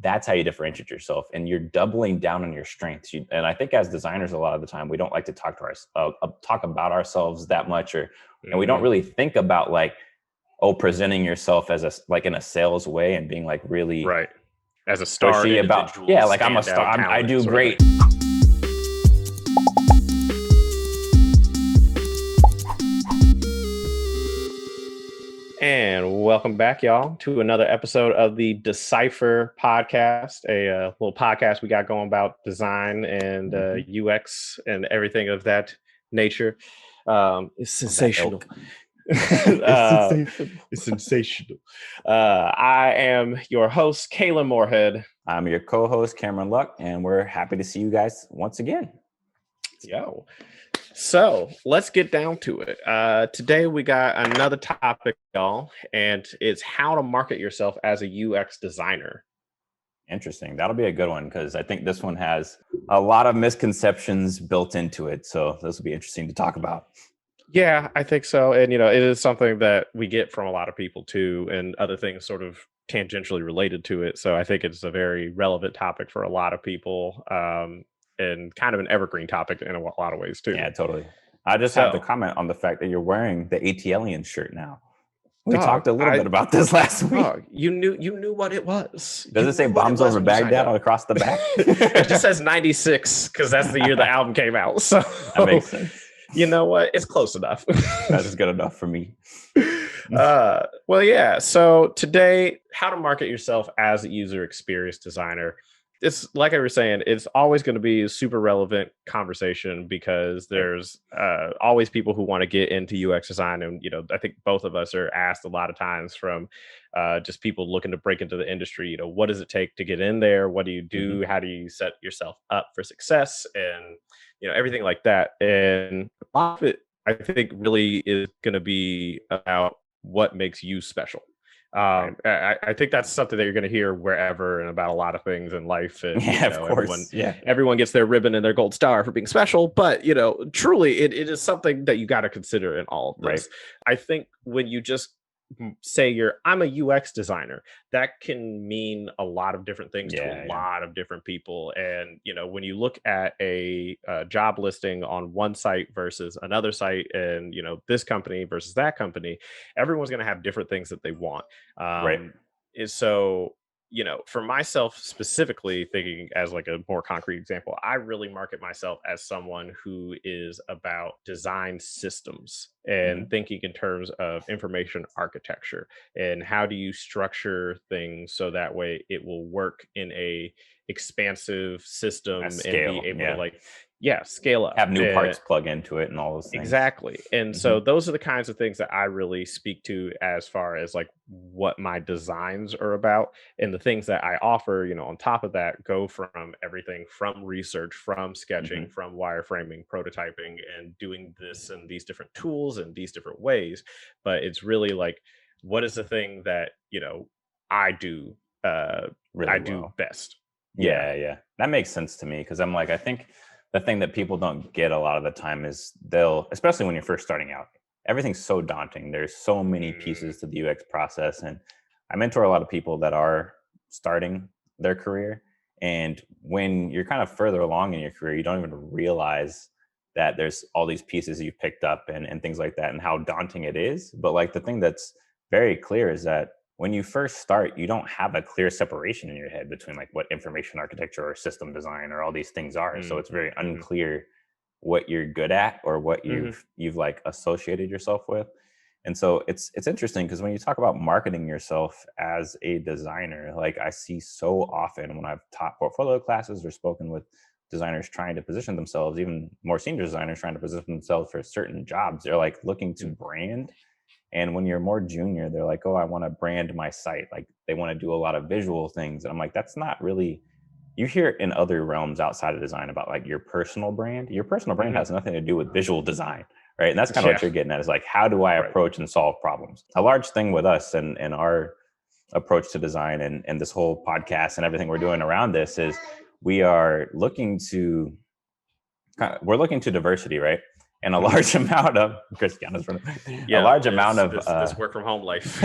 that's how you differentiate yourself, and you're doubling down on your strengths. And I think as designers, a lot of the time, we don't like to talk about ourselves that much, and we don't really think about like, presenting yourself as like in a sales way and being like really right as a star about, like I'm a star, I do great. And welcome back, y'all, to another episode of the DeCypher Podcast, a little podcast we got going about design and UX and everything of that nature. It's sensational. It's sensational. I am your host, Kayla Moorhead. I'm your co-host, Cameron Luck, and we're happy to see you guys once again. Yo. So let's get down to it. Today we got another topic, y'all, and it's how to market yourself as a UX designer. Interesting. That'll be a good one because I think this one has a lot of misconceptions built into it. So this will be interesting to talk about. Yeah, I think so. And, it is something that we get from a lot of people too, and other things sort of tangentially related to it. So I think it's a very relevant topic for a lot of people. And kind of an evergreen topic in a lot of ways too. Yeah, totally. I just have to comment on the fact that you're wearing the ATLian shirt now. We talked a little bit about this last week. You knew what it was. Does it say Bombs Over Baghdad across the back? It just says 96 because that's the year the album came out. So that makes sense. You know what? It's close enough. That's good enough for me. Well, yeah. So today, how to market yourself as a user experience designer. It's like I was saying, it's always going to be a super relevant conversation because there's always people who want to get into UX design. And, I think both of us are asked a lot of times from just people looking to break into the industry, what does it take to get in there? What do you do? Mm-hmm. How do you set yourself up for success? And, everything like that. And a lot of it, I think, really is going to be about what makes you special. I think that's something that you're going to hear wherever and about a lot of things in life. And, of course. Everyone gets their ribbon and their gold star for being special. But, truly, it is something that you got to consider in all of this. Right. I think when you just say I'm a UX designer, that can mean a lot of different things to a lot of different people. And, when you look at a job listing on one site versus another site and, this company versus that company, everyone's going to have different things that they want. Right. So, for myself specifically, thinking as like a more concrete example, I really market myself as someone who is about design systems and thinking in terms of information architecture and how do you structure things so that way it will work in a expansive system and be able to scale up, have new parts plug into it and all those things. Exactly. And so those are the kinds of things that I really speak to as far as like what my designs are about. And the things that I offer, on top of that, go from everything from research, from sketching, from wireframing, prototyping, and doing this and these different tools and these different ways. But it's really like, what is the thing that, I do best? Yeah. That makes sense to me because I'm like, I think the thing that people don't get a lot of the time is especially when you're first starting out, everything's so daunting. There's so many pieces to the UX process. And I mentor a lot of people that are starting their career. And when you're kind of further along in your career, you don't even realize that there's all these pieces you've picked up and things like that and how daunting it is. But like the thing that's very clear is that when you first start, you don't have a clear separation in your head between like what information architecture or system design or all these things are. So it's very unclear what you're good at or what you've like associated yourself with. And so it's interesting because when you talk about marketing yourself as a designer, like I see so often when I've taught portfolio classes or spoken with designers trying to position themselves, even more senior designers trying to position themselves for certain jobs, they're like looking to brand. And when you're more junior, they're like, I want to brand my site. Like they want to do a lot of visual things. And I'm like, that's not really, you hear it in other realms outside of design about like your personal brand. Your personal brand has nothing to do with visual design, right? And that's kind of what you're getting at is like, how do I approach and solve problems? A large thing with us and our approach to design and this whole podcast and everything we're doing around this is we're looking to diversity, right? and a large amount of a large amount of this work from home life.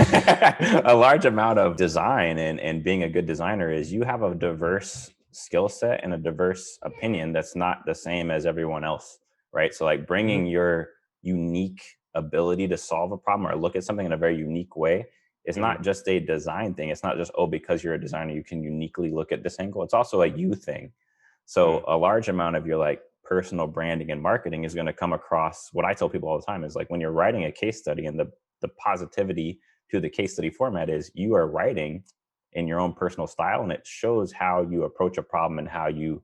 A large amount of design and being a good designer is you have a diverse skill set and a diverse opinion that's not the same as everyone else, right? So like bringing your unique ability to solve a problem or look at something in a very unique way is not just a design thing. It's not just, oh, because you're a designer, you can uniquely look at this angle. It's also a you thing. So a large amount of your like personal branding and marketing is going to come across. What I tell people all the time is like when you're writing a case study, and the positivity to the case study format is you are writing in your own personal style, and it shows how you approach a problem and how you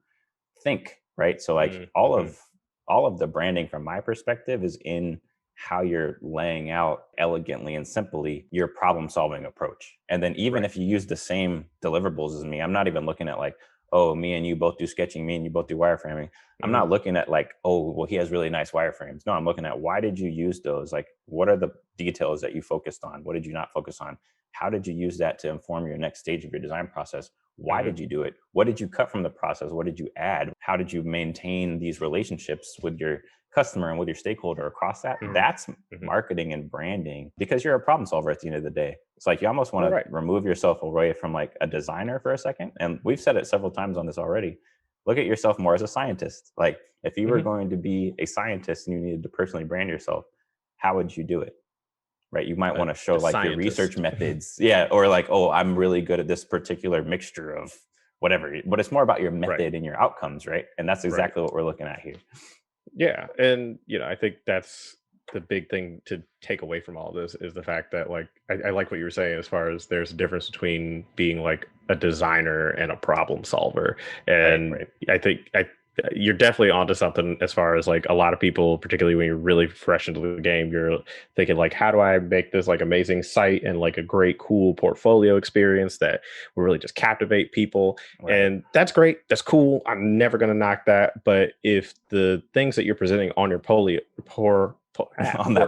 think, right? So like all of the branding from my perspective is in how you're laying out elegantly and simply your problem solving approach. And then even if you use the same deliverables as me, I'm not even looking at like, oh, me and you both do sketching, me and you both do wireframing. I'm not looking at like, oh, well, he has really nice wireframes. No, I'm looking at why did you use those? Like, what are the details that you focused on? What did you not focus on? How did you use that to inform your next stage of your design process? Why did you do it? What did you cut from the process? What did you add? How did you maintain these relationships with your customer and with your stakeholder across that? That's marketing and branding, because you're a problem solver at the end of the day. It's like you almost want to remove yourself away from like a designer for a second. And we've said it several times on this already. Look at yourself more as a scientist. Like if you were going to be a scientist and you needed to personally brand yourself, how would you do it? Right. You might want to show like your research methods. Or like, oh, I'm really good at this particular mixture of whatever, but it's more about your method and your outcomes. Right. And that's exactly what we're looking at here. Yeah. And, I think that's the big thing to take away from all this is the fact that like, I like what you were saying as far as there's a difference between being like a designer and a problem solver. And I think you're definitely onto something as far as like a lot of people, particularly when you're really fresh into the game, you're thinking like, how do I make this like amazing site and like a great, cool portfolio experience that will really just captivate people? And that's great. That's cool. I'm never going to knock that. But if the things that you're presenting on your portfolio, that's on your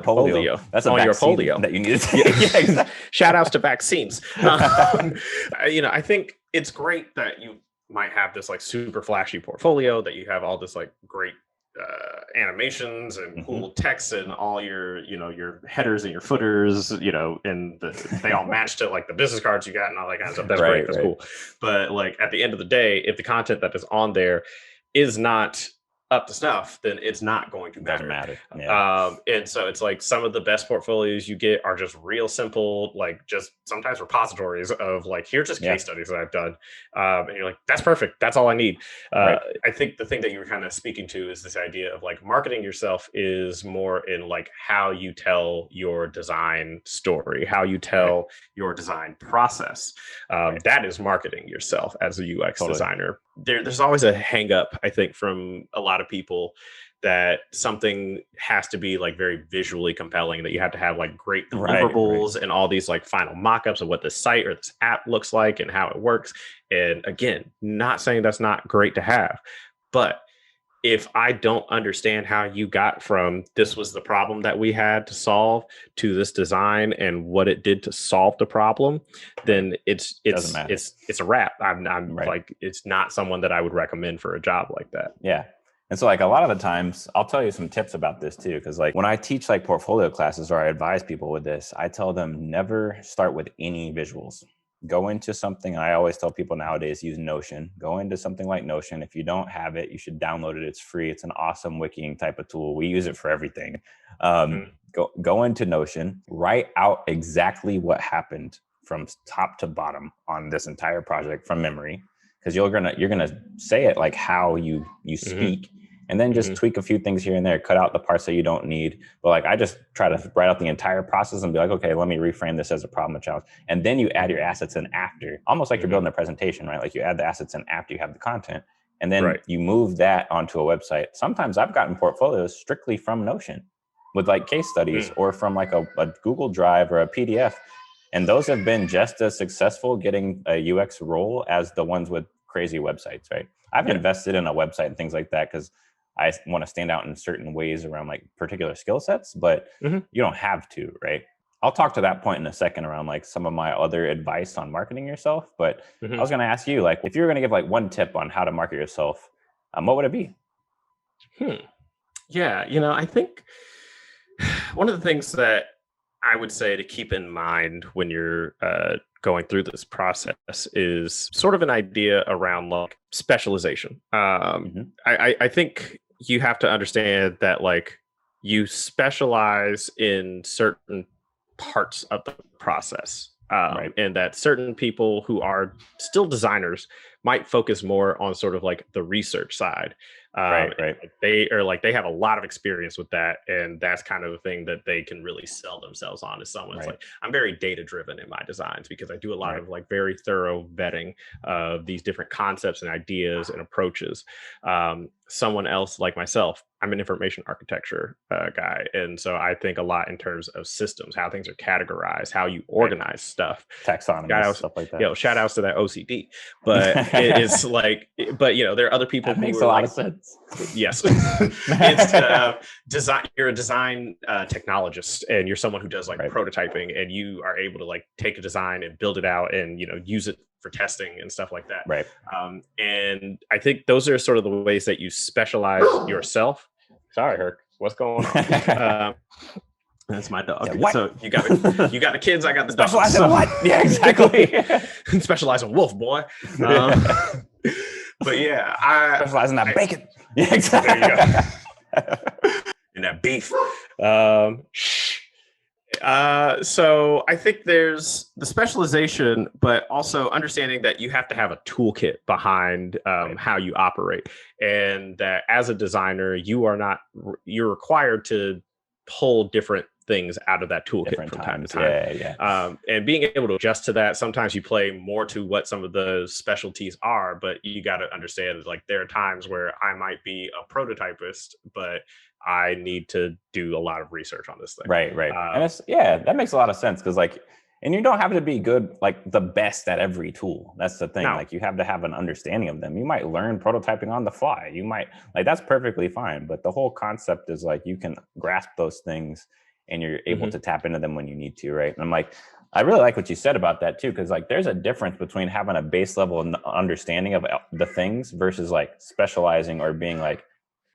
polio that you need to take. Shout outs to vaccines. I think it's great that you might have this like super flashy portfolio, that you have all this like great animations and cool text and all your your headers and your footers, and they all match to like the business cards you got and all that kind of stuff. That's great. That's cool. But like at the end of the day, if the content that is on there is not up to snuff, then it's not going to matter. And so it's like some of the best portfolios you get are just real simple, like just sometimes repositories of like, here's just case studies that I've done. And you're like, that's perfect. That's all I need. I think the thing that you were kind of speaking to is this idea of like marketing yourself is more in like how you tell your design story, how you tell your design process. That is marketing yourself as a UX designer. There's always a hang up, I think, from a lot of people that something has to be like very visually compelling, that you have to have like great deliverables and all these like final mock-ups of what the site or this app looks like and how it works. And again, not saying that's not great to have, but if I don't understand how you got from this was the problem that we had to solve to this design and what it did to solve the problem, then it's a wrap. I'm like, it's not someone that I would recommend for a job like that. Yeah. And so like a lot of the times I'll tell you some tips about this too. Cause like when I teach like portfolio classes or I advise people with this, I tell them never start with any visuals. Go into something. I always tell people nowadays use Notion. Go into something like Notion. If you don't have it, you should download it. It's free. It's an awesome wikiing type of tool. We use it for everything. Go into Notion, write out exactly what happened from top to bottom on this entire project from memory, because you're gonna say it like how you speak. And then just tweak a few things here and there, cut out the parts that you don't need. But like, I just try to write out the entire process and be like, okay, let me reframe this as a problem, a challenge. And then you add your assets in after, almost like you're building a presentation, right? Like you add the assets in after you have the content, and then you move that onto a website. Sometimes I've gotten portfolios strictly from Notion with like case studies or from like a Google Drive or a PDF. And those have been just as successful getting a UX role as the ones with crazy websites, right? I've invested in a website and things like that because I want to stand out in certain ways around like particular skill sets, but you don't have to, right? I'll talk to that point in a second around like some of my other advice on marketing yourself. But I was going to ask you, like, if you were going to give like one tip on how to market yourself, what would it be? Yeah, I think one of the things that I would say to keep in mind when you're going through this process is sort of an idea around like specialization. Hmm. I think you have to understand that like you specialize in certain parts of the process. Right. And that certain people who are still designers might focus more on sort of like the research side. Right. And Right. like they are like they have a lot of experience with that, and that's kind of the thing that they can really sell themselves on. Is someone's Right. like, I'm very data driven in my designs because I do a lot Right. of like very thorough vetting of these different concepts and ideas and approaches. Someone else like myself, I'm an information architecture guy, and so I think a lot in terms of systems, how things are categorized, how you Right. organize stuff. Shout Taxonomies, outs, stuff like that. shout outs to that OCD. But it's like, but there are other people That who makes are a lot like, of sense. yes, it's design. You're a design technologist, and you're someone who does like Right. prototyping, and you are able to like take a design and build it out, and use it for testing and stuff like that. Right. And I think those are sort of the ways that you specialize yourself. Sorry, Herc, what's going on? That's my dog. Yeah, what? So you got the kids. I got the dogs. Specialize in what? Yeah, exactly. Specialize in wolf, boy. But yeah, Specialize in that bacon. Yeah, exactly. There you go. In that beef. So I think there's the specialization, but also understanding that you have to have a toolkit behind how you operate, and that as a designer, you're required to pull different things out of that toolkit from time to time. Yeah. And being able to adjust to that, sometimes you play more to what some of the specialties are, but you got to understand like there are times where I might be a prototypist, but I need to do a lot of research on this thing. Right. And that makes a lot of sense because and you don't have to be good, like the best at every tool. That's the thing. No. Like you have to have an understanding of them. You might learn prototyping on the fly. You might that's perfectly fine. But the whole concept is like you can grasp those things and you're able to tap into them when you need to. Right. And I'm like, I really like what you said about that too, because like there's a difference between having a base level understanding of the things versus like specializing or being like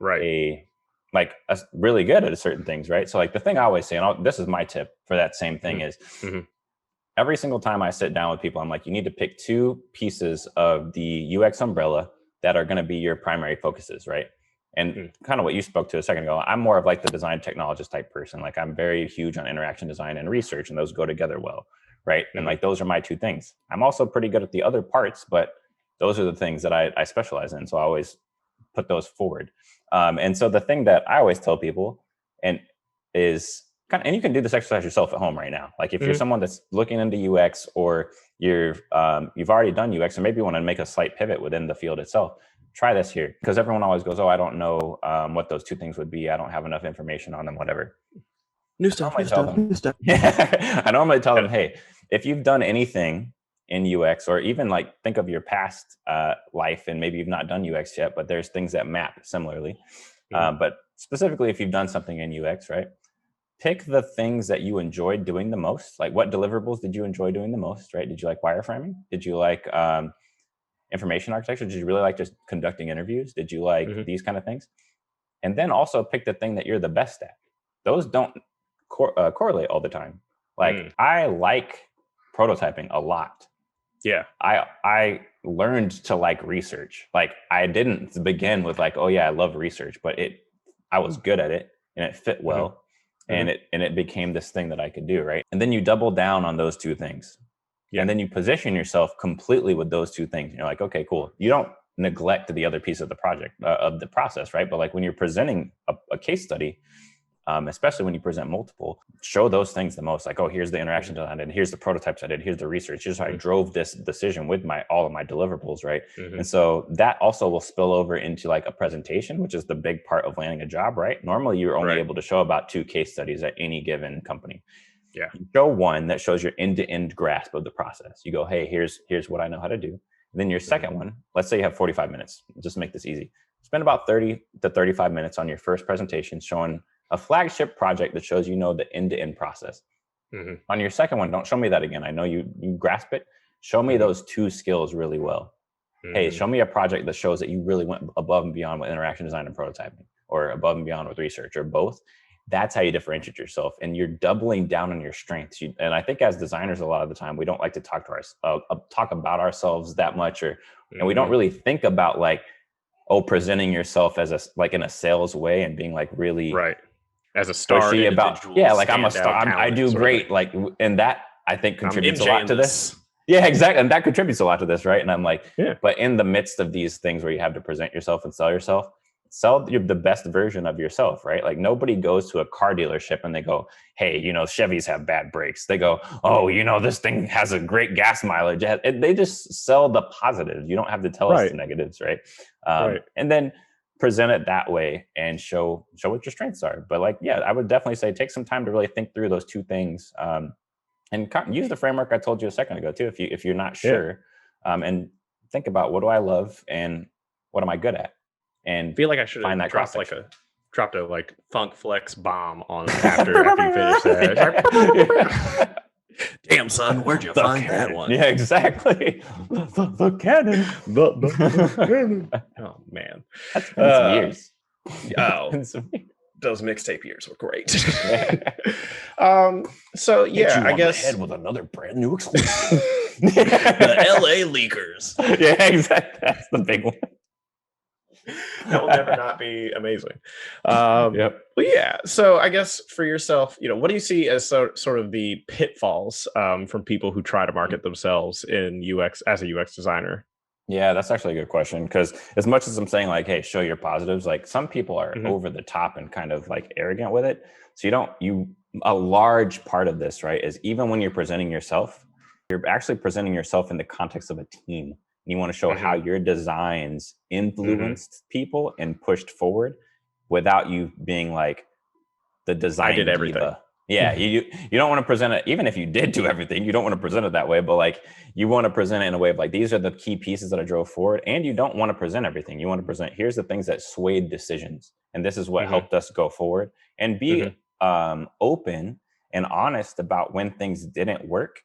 really good at certain things, right? So like the thing I always say, and this is my tip for that same thing is every single time I sit down with people, I'm like, you need to pick two pieces of the UX umbrella that are going to be your primary focuses, right? And kind of what you spoke to a second ago, I'm more of like the design technologist type person. Like I'm very huge on interaction design and research, and those go together well, right? And like those are my two things. I'm also pretty good at the other parts, but those are the things that I specialize in. So I always put those forward. And so the thing that I always tell people and you can do this exercise yourself at home right now. Like if you're someone that's looking into UX or you've already done UX or maybe you want to make a slight pivot within the field itself, try this here. Because everyone always goes, oh, I don't know what those two things would be. I don't have enough information on them, whatever. New stuff. I normally tell them, hey, if you've done anything in UX or even like think of your past life and maybe you've not done UX yet, but there's things that map similarly. But specifically, if you've done something in UX, right? Pick the things that you enjoyed doing the most. Like what deliverables did you enjoy doing the most, right? Did you like wireframing? Did you like information architecture? Did you really like just conducting interviews? Did you like these kind of things? And then also pick the thing that you're the best at. Those don't correlate all the time. Like I like prototyping a lot. Yeah. I learned to like research. Like I didn't begin with like, oh yeah, I love research, but I was good at it and it fit well. And it became this thing that I could do, right? And then you double down on those two things. Yeah. And then you position yourself completely with those two things. And you're like, okay, cool. You don't neglect the other piece of the project, of the process, right? But like when you're presenting a case study, especially when you present multiple, show those things the most. Like, oh, here's the interaction design, and here's the prototypes I did, here's the research, here's how I drove this decision with all of my deliverables, right? And so that also will spill over into like a presentation, which is the big part of landing a job, right? Normally, you're only able to show about 2 case studies at any given company. Yeah. You show one that shows your end-to-end grasp of the process. You go, hey, here's what I know how to do. And then your second one, let's say you have 45 minutes. Just make this easy. Spend about 30 to 35 minutes on your first presentation showing a flagship project that shows the end-to-end process. On your second one, don't show me that again. I know you grasp it. Show me those 2 skills really well. Hey, show me a project that shows that you really went above and beyond with interaction design and prototyping. or above and beyond with research or both. That's how you differentiate yourself, and you're doubling down on your strengths. And I think as designers, a lot of the time we don't like to talk about ourselves that much, and we don't really think about like, presenting yourself as like in a sales way and being like really as a star about, like I'm a star, I do great, like, and that I think contributes a lot to this. Yeah, exactly. And that contributes a lot to this, right? And I'm like, but in the midst of these things where you have to present yourself and sell the best version of yourself, right? Like nobody goes to a car dealership and they go, hey, Chevys have bad brakes. They go, oh, this thing has a great gas mileage. They just sell the positives. You don't have to tell us the negatives, right? And then present it that way and show what your strengths are. But like, I would definitely say take some time to really think through those two things. And use the framework I told you a second ago too, if you're not sure, and think about, what do I love and what am I good at? And I feel like I should have dropped a funk flex bomb on after you finish that. Damn, son, where'd you find that one? Yeah, exactly. The cannon. The cannon. Oh man, that's been some years. Those mixtape years were great. So I guess head with another brand new exclusive. The LA leakers. Yeah, exactly. That's the big one. That will never not be amazing. But so I guess for yourself, what do you see as sort of the pitfalls from people who try to market themselves in UX as a UX designer? Yeah, that's actually a good question, because as much as I'm saying like, hey, show your positives, like some people are over the top and kind of like arrogant with it. So a large part of this, right, is even when you're presenting yourself, you're actually presenting yourself in the context of a team. You want to show how your designs influenced people and pushed forward without you being like the design. I did everything. Diva. Yeah, you don't want to present it, even if you did do everything, you don't want to present it that way, but like you want to present it in a way of like, these are the key pieces that I drove forward. And you don't want to present everything. You want to present, here's the things that swayed decisions. And this is what helped us go forward, and be open and honest about when things didn't work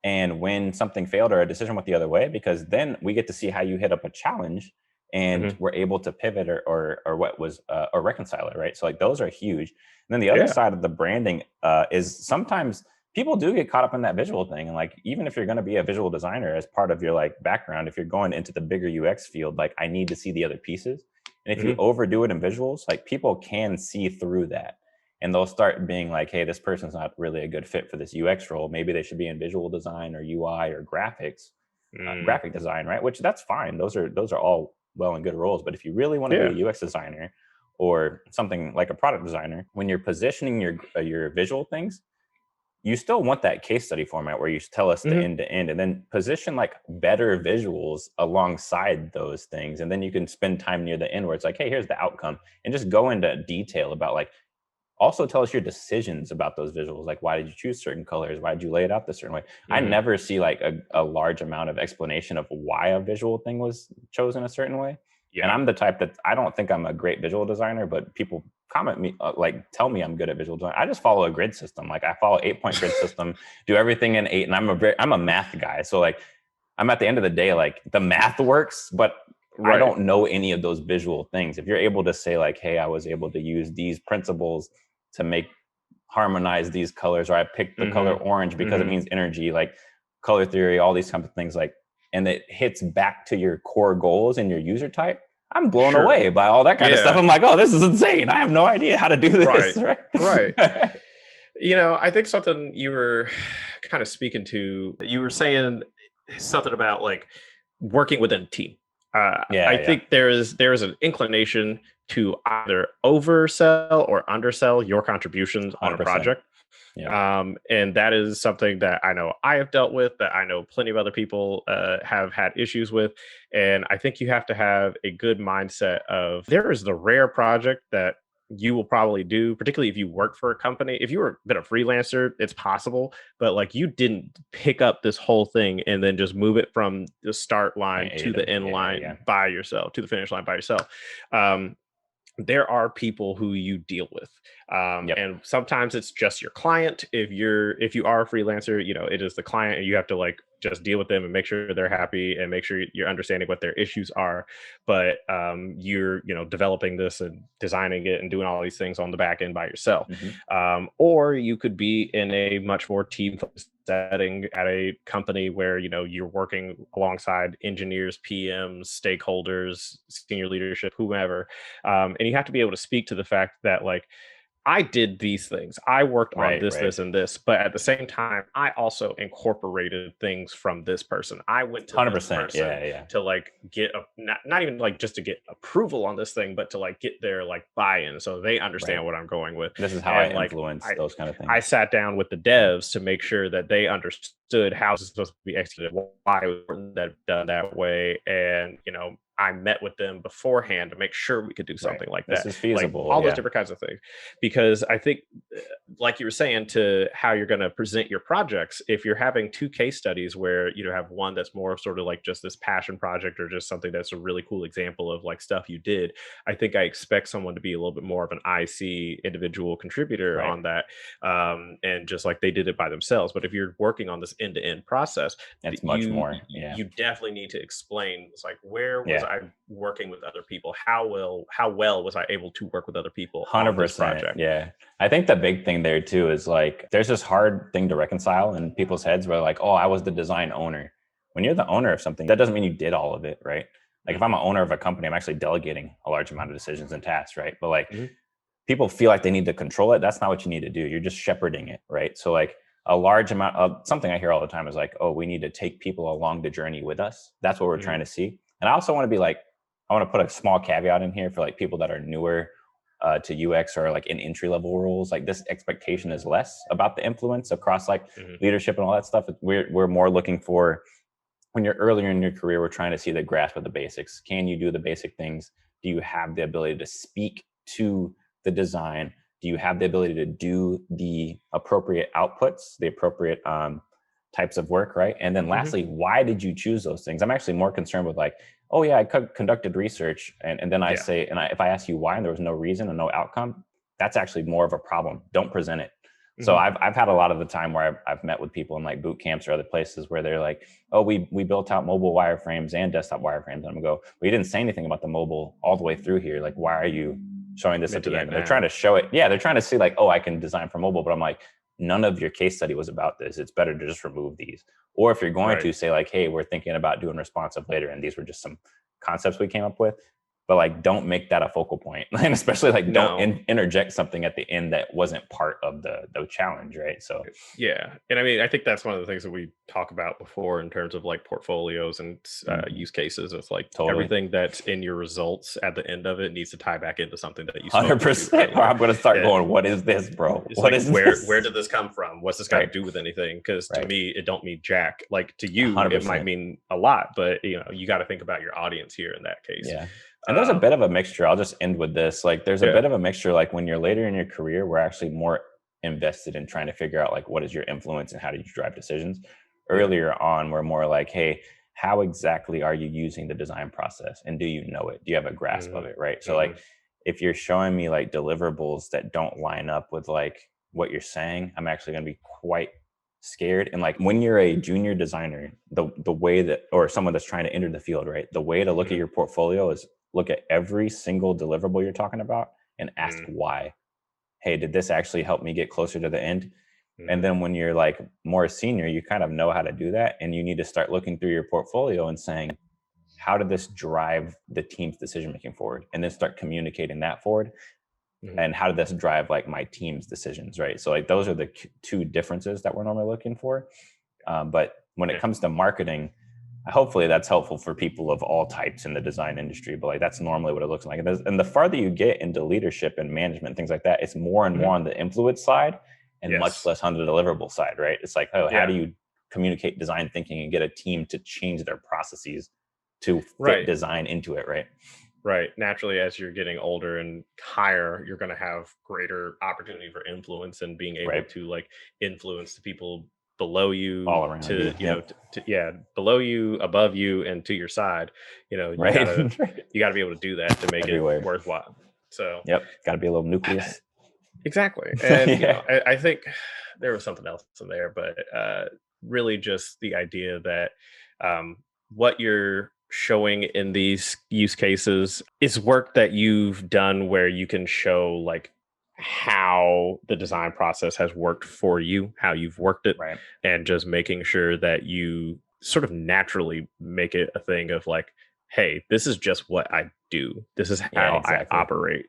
and when something failed or a decision went the other way, because then we get to see how you hit up a challenge and we're able to pivot or what was or reconcile it, right? So like those are huge. And then the other side of the branding is sometimes people do get caught up in that visual thing. And like, even if you're going to be a visual designer as part of your like background, if you're going into the bigger UX field, like I need to see the other pieces. And if you overdo it in visuals, like people can see through that. And they'll start being like, hey, this person's not really a good fit for this UX role. Maybe they should be in visual design or UI or graphics, graphic design, right? Which that's fine. Those are all well and good roles. But if you really want to be a UX designer or something like a product designer, when you're positioning your visual things, you still want that case study format where you tell us the end to end, and then position like better visuals alongside those things. And then you can spend time near the end where it's like, hey, here's the outcome, and just go into detail about like, also tell us your decisions about those visuals. Like, why did you choose certain colors? Why did you lay it out this certain way? I never see like a large amount of explanation of why a visual thing was chosen a certain way. And I'm the type that I don't think I'm a great visual designer, but people comment me, like tell me I'm good at visual design. I just follow a grid system. Like I follow 8-point grid system, do everything in 8. And I'm a math guy. So like, I'm at the end of the day, like the math works, but I don't know any of those visual things. If you're able to say like, hey, I was able to use these principles to harmonize these colors, or I picked the color orange because it means energy, like color theory, all these kinds of things, like, and it hits back to your core goals and your user type, I'm blown away by all that kind of stuff. I'm like, oh, this is insane. I have no idea how to do this. Right. I think something you were kind of speaking to, you were saying something about like working within a team. I think there is an inclination to either oversell or undersell your contributions on a project. And that is something that I know I have dealt with, that I know plenty of other people have had issues with. And I think you have to have a good mindset of, there is the rare project that you will probably do, particularly if you work for a company. If you were been a freelancer, it's possible, but like you didn't pick up this whole thing and then just move it from the start line to the end line by yourself, to the finish line by yourself. There are people who you deal with. And sometimes it's just your client. If you are a freelancer, it is the client, and you have to like just deal with them and make sure they're happy and make sure you're understanding what their issues are. But you're, developing this and designing it and doing all these things on the back end by yourself. Or you could be in a much more team setting at a company where, you're working alongside engineers, PMs, stakeholders, senior leadership, whomever. And you have to be able to speak to the fact that, like, I did these things. I worked on this, this, and this, but at the same time, I also incorporated things from this person. I went to this 100%. person to like get not even like just to get approval on this thing, but to like get their like buy-in so they understand what I'm going with. This is how I influence those kind of things. I sat down with the devs to make sure that they understood how this is supposed to be executed, why it was important that done that way, and I met with them beforehand to make sure we could do something like that. This is feasible. Like, all those different kinds of things. Because I think, like you were saying, to how you're going to present your projects, if you're having two case studies where you have one that's more sort of like just this passion project or just something that's a really cool example of like stuff you did, I think I expect someone to be a little bit more of an IC individual contributor on that, and just like they did it by themselves. But if you're working on this end-to-end process, it's much more. You definitely need to explain, it's like, where was I working with other people? How well was I able to work with other people 100%, on this project? Yeah. I think the big thing there too is like there's this hard thing to reconcile in people's heads where like, oh, I was the design owner. When you're the owner of something, that doesn't mean you did all of it, right? Like if I'm an owner of a company, I'm actually delegating a large amount of decisions and tasks, right? But like people feel like they need to control it. That's not what you need to do. You're just shepherding it, right? So like a large amount of something I hear all the time is like, oh, we need to take people along the journey with us. That's what we're trying to see. And I also want to be like, I want to put a small caveat in here for like people that are newer to UX or like in entry level roles. Like this expectation is less about the influence across like leadership and all that stuff. We're more looking for, when you're earlier in your career, we're trying to see the grasp of the basics. Can you do the basic things? Do you have the ability to speak to the design? Do you have the ability to do the appropriate outputs, the appropriate types of work, right? And then lastly, why did you choose those things? I'm actually more concerned with like, oh yeah, I conducted research. And then I say, if I ask you why and there was no reason and no outcome, that's actually more of a problem. Don't present it. So I've had a lot of the time where I've met with people in like boot camps or other places where they're like, oh, we built out mobile wireframes and desktop wireframes. And I'm gonna go, well, you didn't say anything about the mobile all the way through here. Like, why are you showing this at the end? They're trying to show it. Yeah, they're trying to see like, oh, I can design for mobile. But I'm like, none of your case study was about this. It's better to just remove these. Or if you're going to say like, hey, we're thinking about doing responsive later, and these were just some concepts we came up with. But like, don't make that a focal point. And especially like, don't interject something at the end that wasn't part of the challenge, right? So yeah. And I mean, I think that's one of the things that we talk about before in terms of like portfolios and use cases. It's like everything that's in your results at the end of it needs to tie back into something that you 100%. Or I'm going to start going, what is this, bro? It's what like, where did this come from? What's this got to do with anything? Because to me, it don't mean jack. Like to you, 100%. It might mean a lot, but you got to think about your audience here in that case. Yeah. And there's a bit of a mixture. I'll just end with this. Like there's a bit of a mixture. Like when you're later in your career, we're actually more invested in trying to figure out like, what is your influence and how do you drive decisions? Earlier on, we're more like, hey, how exactly are you using the design process? And do you know it? Do you have a grasp of it? Right. So like, if you're showing me like deliverables that don't line up with like what you're saying, I'm actually going to be quite scared. And like when you're a junior designer, the way that, or someone that's trying to enter the field, right? The way to look at your portfolio is look at every single deliverable you're talking about and ask why. Hey, did this actually help me get closer to the end? And then when you're like more senior, you kind of know how to do that. And you need to start looking through your portfolio and saying, how did this drive the team's decision-making forward? And then start communicating that forward. And how did this drive like my team's decisions, right? So like those are the two differences that we're normally looking for. But when it comes to marketing, hopefully that's helpful for people of all types in the design industry, but like that's normally what it looks like. And the farther you get into leadership and management, things like that, it's more and more on the influence side and much less on the deliverable side, right? It's like, oh, how do you communicate design thinking and get a team to change their processes to fit design into it, right? Right. Naturally, as you're getting older and higher, you're going to have greater opportunity for influence and being able to like influence the people below you, all around below you, above you, and to your side. You got to be able to do that to make it worthwhile. So got to be a little nucleus. Exactly. And I think there was something else in there, but really just the idea that what you're showing in these use cases is work that you've done where you can show like how the design process has worked for you, how you've worked it, Right. and just making sure that you sort of naturally make it a thing of like, hey, this is just what I do. This is how I operate.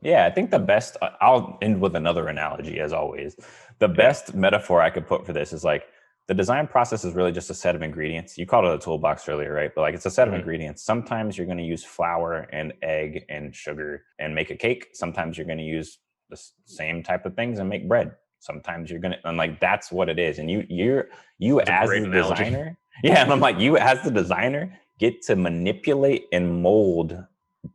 Yeah, I think the best, I'll end with another analogy as always. The best metaphor I could put for this is like the design process is really just a set of ingredients. You called it a toolbox earlier, right? But like it's a set of ingredients. Sometimes you're going to use flour and egg and sugar and make a cake. Sometimes you're going to use the same type of things and make bread. Sometimes you're going to, and like that's what it is. And you as the designer, yeah, and I'm like, you as the designer get to manipulate and mold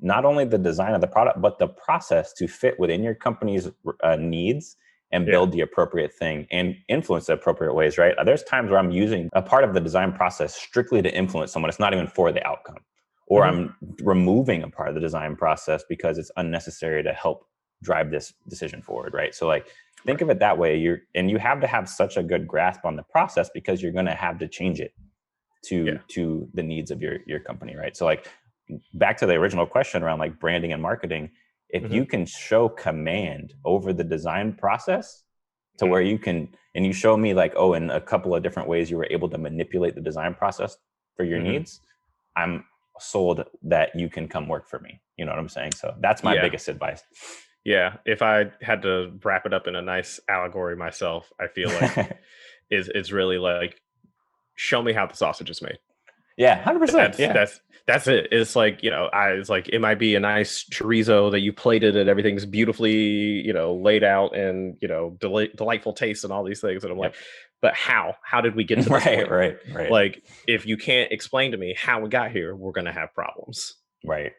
not only the design of the product, but the process to fit within your company's needs and build the appropriate thing and influence the appropriate ways, right? There's times where I'm using a part of the design process strictly to influence someone. It's not even for the outcome. Or I'm removing a part of the design process because it's unnecessary to help drive this decision forward, right? So like, think of it that way. You have to have such a good grasp on the process because you're going to have to change it to the needs of your company, right? So like, back to the original question around like branding and marketing, if you can show command over the design process to where you can, and you show me like, oh, in a couple of different ways you were able to manipulate the design process for your needs, I'm sold that you can come work for me. You know what I'm saying? So that's my biggest advice. Yeah. If I had to wrap it up in a nice allegory myself, I feel like it's really like, show me how the sausage is made. Yeah, 100%. That's it. It's like, it's like, it might be a nice chorizo that you plated and everything's beautifully, laid out and, delightful taste and all these things. And I'm like, but how did we get to this point? Right. Like, if you can't explain to me how we got here, we're going to have problems. Right.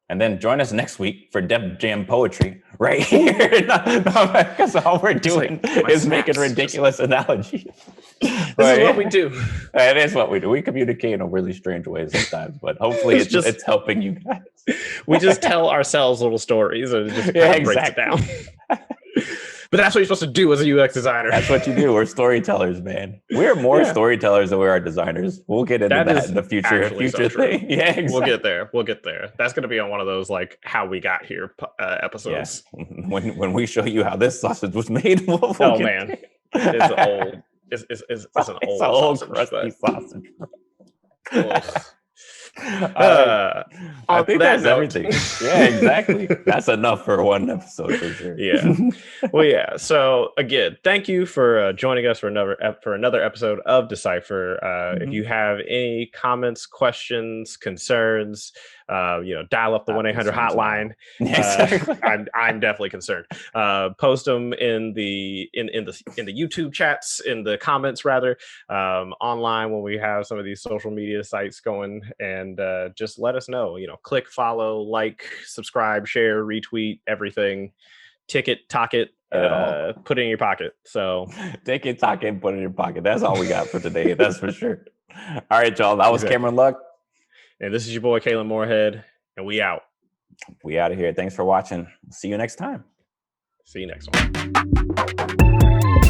And then join us next week for Def Jam Poetry right here. Because all we're doing is making ridiculous analogies. This is what we do. It is what we do. We communicate in really strange ways sometimes, but hopefully it's helping you guys. We just tell ourselves little stories and it just kind of breaks it down. But that's what you're supposed to do as a UX designer. That's what you do. We're storytellers, man. We're more storytellers than we are designers. We'll get into that in the future thing. Yeah, exactly. We'll get there. That's going to be on one of those like how we got here episodes. Yeah. When we show you how this sausage was made, man, it's old. It's an old crusty sausage. I think that's everything. Yeah, exactly. That's enough for one episode for sure. Yeah. Well, yeah. So again, thank you for joining us for another episode of DeCypher. If you have any comments, questions, concerns, dial up the 1-800 hotline. I'm definitely concerned. Post them in the YouTube chats, in the comments rather, online when we have some of these social media sites going, and just let us know. Click follow, like, subscribe, share, retweet, everything. Ticket, talk it, put it in your pocket. So take it, talk it, put it in your pocket. That's all we got for today. That's for sure. All right, y'all. That was Cameron Luck. And this is your boy, Kalen Moorhead, and we out. We out of here. Thanks for watching. See you next time. See you next one.